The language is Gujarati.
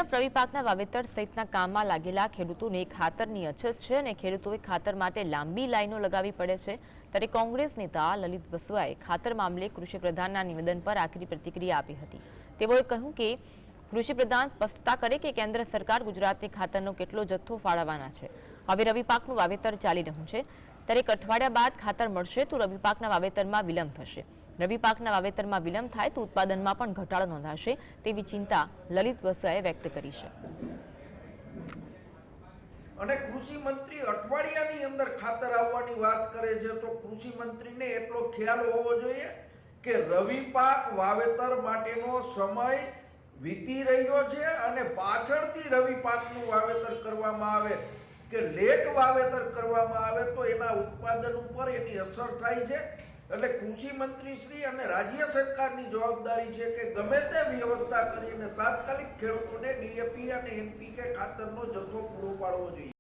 તરફ રવિ પાકના વાવેતર સહિતના કામમાં લાગેલા ખેડૂતોને ખાતરની અછત છે અને ખેડૂતોએ ખાતર માટે લાંબી લાઈનો લગાવી પડે છે। ત્યારે કોંગ્રેસ નેતા લલિત વસવાએ ખાતર મામલે કૃષિ પ્રધાનના નિવેદન પર આકરી પ્રતિક્રિયા આપી હતી। તેઓએ કહ્યું કે કૃષિ પ્રધાન સ્પષ્ટતા કરે કે કેન્દ્ર સરકાર ગુજરાતને ખાતરનો કેટલો જથ્થો ફાળવવાના છે। હવે રવિ પાકનું વાવેતર ચાલી રહ્યું છે, ત્યારે એક અઠવાડિયા બાદ ખાતર મળશે તો રવિ પાકના વાવેતરમાં વિલંબ થશે। રવિ પાકના વાવેતરમાં વિલંબ થાય તો ઉત્પાદનમાં પણ ઘટાડો નોંધાશે તેવી ચિંતા લલિત વસવાએ વ્યક્ત કરી છે। અને કૃષિ મંત્રી અઠવાડિયાની અંદર ખાતર આવવાની વાત કરે છે તો કૃષિ મંત્રીને એટલો ખ્યાલ હોવો જોઈએ કે રવિ પાક વાવેતર માટેનો સમય વીતી રહ્યો છે અને પાછળથી રવિ પાકનું વાવેતર કરવામાં આવે કે લેટ વાવેતર કરવામાં આવે તો એના ઉત્પાદન ઉપર એની અસર થાય છે। એટલે કૃષિ મંત્રી શ્રી અને રાજ્ય સરકારની જવાબદારી છે કે ગમે તે વ્યવસ્થા કરીને તાત્કાલિક ખેડૂતોને ડીએપી અને એનપીકે ખાતરનો જથ્થો પૂરો પાડવો જોઈએ।